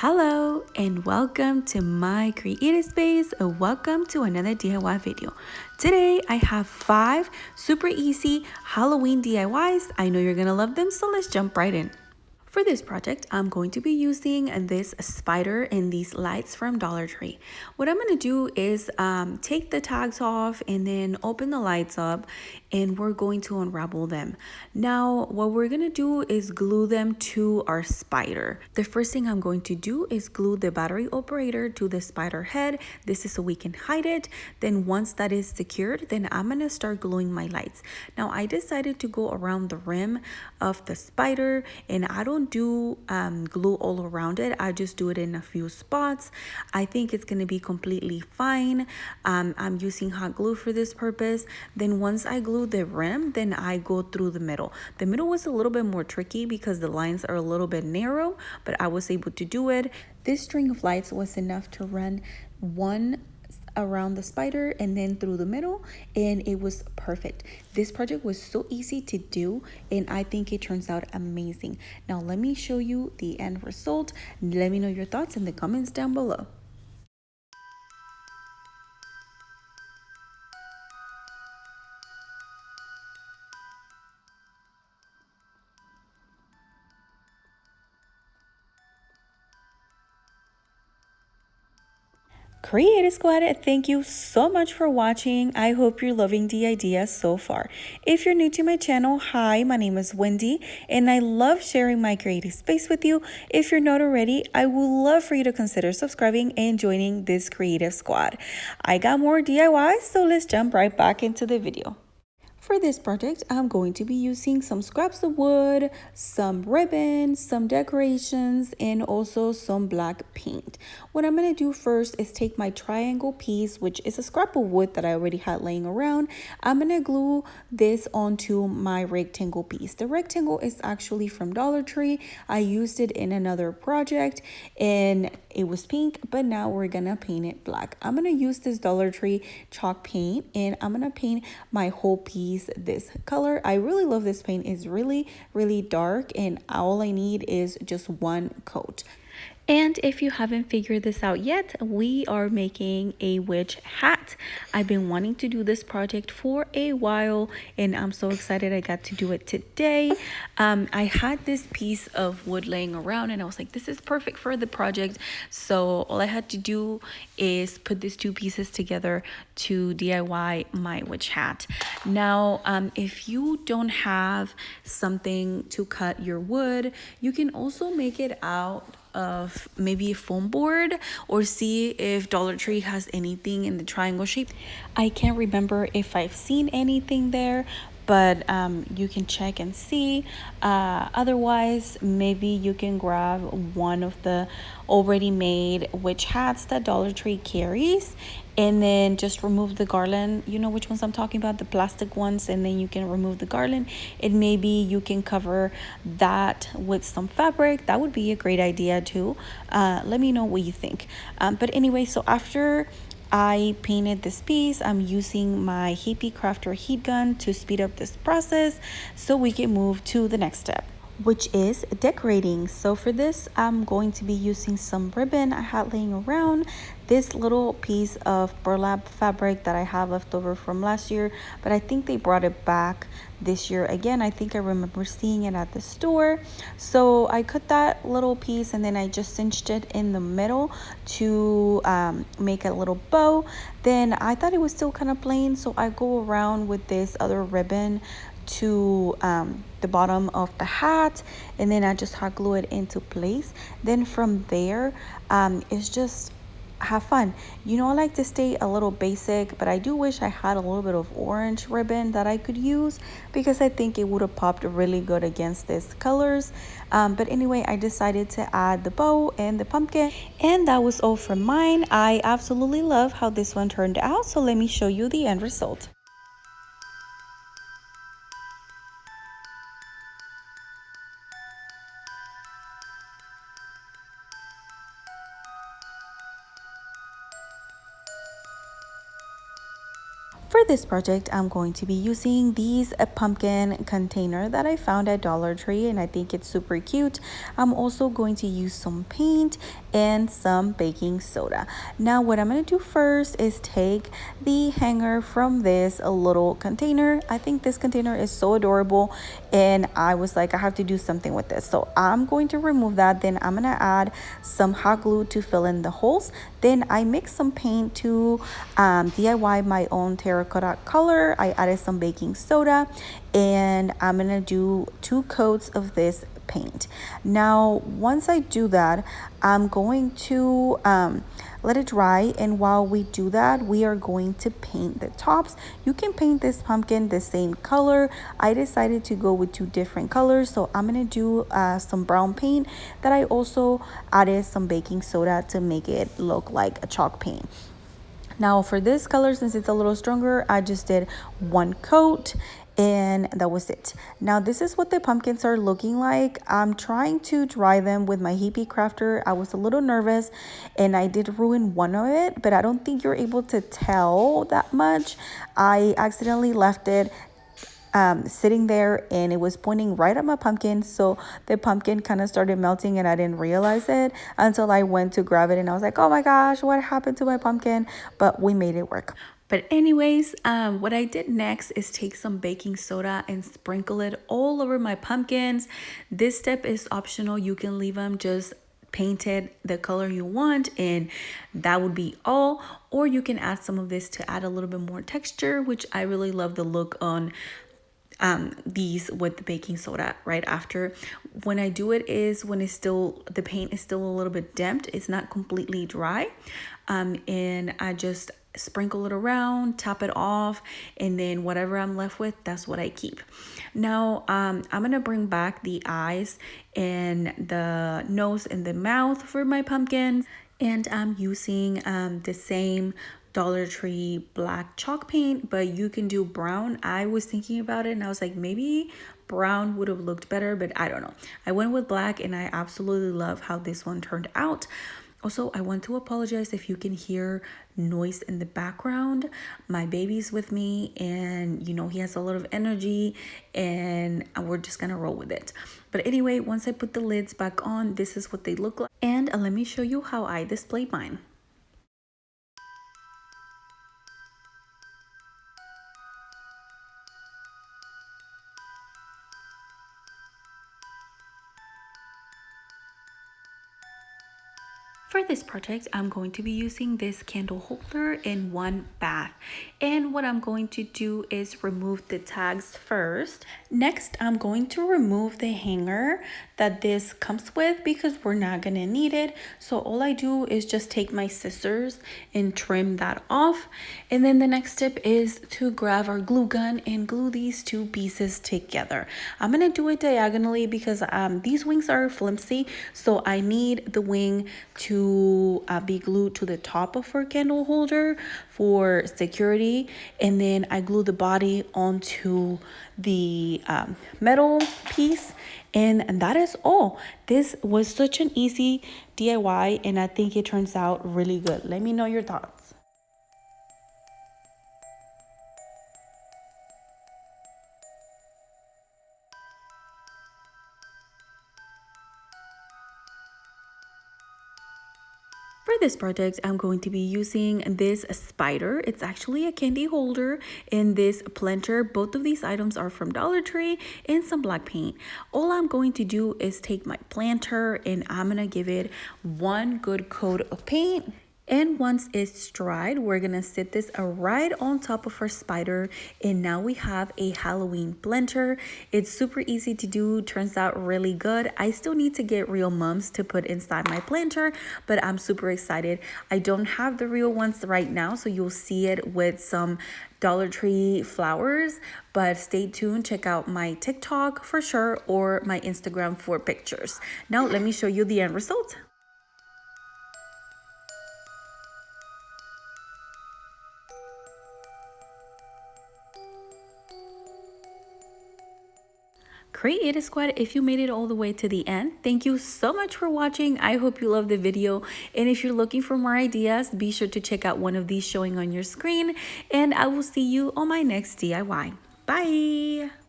Hello and welcome to my creative space. Welcome to another DIY video. Today I have 5 super easy Halloween DIYs. I know you're gonna love them, so let's jump right in. For this project, I'm going to be using this spider and these lights from Dollar Tree. What I'm going to do is take the tags off and then open the lights up, and we're going to unravel them. Now, what we're going to do is glue them to our spider. The first thing I'm going to do is glue the battery operator to the spider head. This is so we can hide it. Then once that is secured, then I'm going to start gluing my lights. Now, I decided to go around the rim of the spider, and I don't do glue all around it. I just do it in a few spots. I think it's going to be completely fine. I'm using hot glue for this purpose. Then once I glue the rim, then I go through the middle. The middle was a little bit more tricky because the lines are a little bit narrow, but I was able to do it. This string of lights was enough to run one around the spider and then through the middle, and it was perfect. This project was so easy to do, and I think it turns out amazing. Now let me show you the end result. Let me know your thoughts in the comments down below. Creative Squad, thank you so much for watching. I hope you're loving the idea so far. If you're new to my channel, hi, my name is Wendy, and I love sharing my creative space with you. If you're not already, I would love for you to consider subscribing and joining this Creative Squad. I got more DIYs, so let's jump right back into the video. For this project, I'm going to be using some scraps of wood, some ribbon, some decorations, and also some black paint. What I'm going to do first is take my triangle piece, which is a scrap of wood that I already had laying around. I'm going to glue this onto my rectangle piece. The rectangle is actually from Dollar Tree. I used it in another project and it was pink, but now we're going to paint it black. I'm going to use this Dollar Tree chalk paint, and I'm going to paint my whole piece this color. I really love this paint. It's really dark, and all I need is just one coat. And if you haven't figured this out yet, we are making a witch hat. I've been wanting to do this project for a while, and I'm so excited I got to do it today. I had this piece of wood laying around, and I was like, this is perfect for the project. So all I had to do is put these two pieces together to DIY my witch hat. Now, if you don't have something to cut your wood, you can also make it out of maybe a foam board, or see if Dollar Tree has anything in the triangle shape. I can't remember if I've seen anything there, but you can check and see. Otherwise, maybe you can grab one of the already made witch hats that Dollar Tree carries, and then just remove the garland. You know which ones I'm talking about, the plastic ones, and then you can remove the garland, and maybe you can cover that with some fabric. That would be a great idea too. Let me know what you think. But anyway, so after I painted this piece, I'm using my Happy Crafter heat gun to speed up this process so we can move to the next step, which is decorating. So for this, I'm going to be using some ribbon I had laying around, this little piece of burlap fabric that I have left over from last year, but I think they brought it back this year again. I think I remember seeing it at the store. So I cut that little piece, and then I just cinched it in the middle to make a little bow. Then I thought it was still kind of plain, so I go around with this other ribbon to the bottom of the hat, and then I just hot glue it into place. Then from there, it's just have fun. You know, I like to stay a little basic, but I do wish I had a little bit of orange ribbon that I could use, because I think it would have popped really good against these colors. But anyway, I decided to add the bow and the pumpkin, and that was all from mine. I absolutely love how this one turned out, so let me show you the end result. For For this project, I'm going to be using these pumpkin container that I found at Dollar Tree, and I think it's super cute. I'm also going to use some paint and some baking soda. Now what I'm going to do first is take the hanger from this little container. I think this container is so adorable, and I was like, I have to do something with this. So I'm going to remove that. Then I'm going to add some hot glue to fill in the holes. Then I mixed some paint to DIY my own terracotta color. I added some baking soda, and I'm gonna do 2 coats of this paint. Now once I do that, I'm going to let it dry, and while we do that, we are going to paint the tops. You can paint this pumpkin the same color. I decided to go with 2 different colors, so I'm gonna do some brown paint that I also added some baking soda to make it look like a chalk paint. Now for this color, since it's a little stronger, I just did 1 coat, and that was it. Now this is what the pumpkins are looking like. I'm trying to dry them with my Hippie Crafter. I was a little nervous and I did ruin one of it, but I don't think you're able to tell that much. I accidentally left it sitting there, and it was pointing right at my pumpkin, so the pumpkin kind of started melting and I didn't realize it until I went to grab it, and I was like, oh my gosh, what happened to my pumpkin? But we made it work. But anyways, what I did next is take some baking soda and sprinkle it all over my pumpkins. This step is optional. You can leave them just painted the color you want, and that would be all. Or you can add some of this to add a little bit more texture, which I really love the look on these with the baking soda right after. When I do it is when it's still, the paint is still a little bit damped, it's not completely dry, and I just sprinkle it around, top it off, and then whatever I'm left with, that's what I keep. Now I'm gonna bring back the eyes and the nose and the mouth for my pumpkins, and I'm using the same Dollar Tree black chalk paint, but you can do brown. I was thinking about it and I was like, maybe brown would have looked better, but I don't know. I went with black, and I absolutely love how this one turned out. Also, I want to apologize if you can hear noise in the background. My baby's with me, and you know, he has a lot of energy, and we're just gonna roll with it. But anyway, once I put the lids back on, this is what they look like. And let me show you how I displayed mine. For this project, I'm going to be using this candle holder in one bath. And what I'm going to do is remove the tags first. Next, I'm going to remove the hanger that this comes with because we're not going to need it. So all I do is just take my scissors and trim that off. And then the next step is to grab our glue gun and glue these 2 pieces together. I'm going to do it diagonally because these wings are flimsy. So I need the wing to be glued to the top of our candle holder for security, and then I glue the body onto the metal piece, and that is all. This was such an easy DIY, and I think it turns out really good. Let me know your thoughts. For this project, I'm going to be using this spider. It's actually a candy holder in this planter. Both of these items are from Dollar Tree, and some black paint. All I'm going to do is take my planter and I'm gonna give it 1 good coat of paint. And once it's dried, we're gonna sit this right on top of our spider, and now we have a Halloween planter. It's super easy to do, turns out really good. I still need to get real mums to put inside my planter, but I'm super excited. I don't have the real ones right now, so you'll see it with some Dollar Tree flowers, but stay tuned. Check out my TikTok for sure, or my Instagram for pictures. Now let me show you the end result. Create Squad, if you made it all the way to the end, thank you so much for watching. I hope you loved the video. And if you're looking for more ideas, be sure to check out one of these showing on your screen. And I will see you on my next DIY. Bye!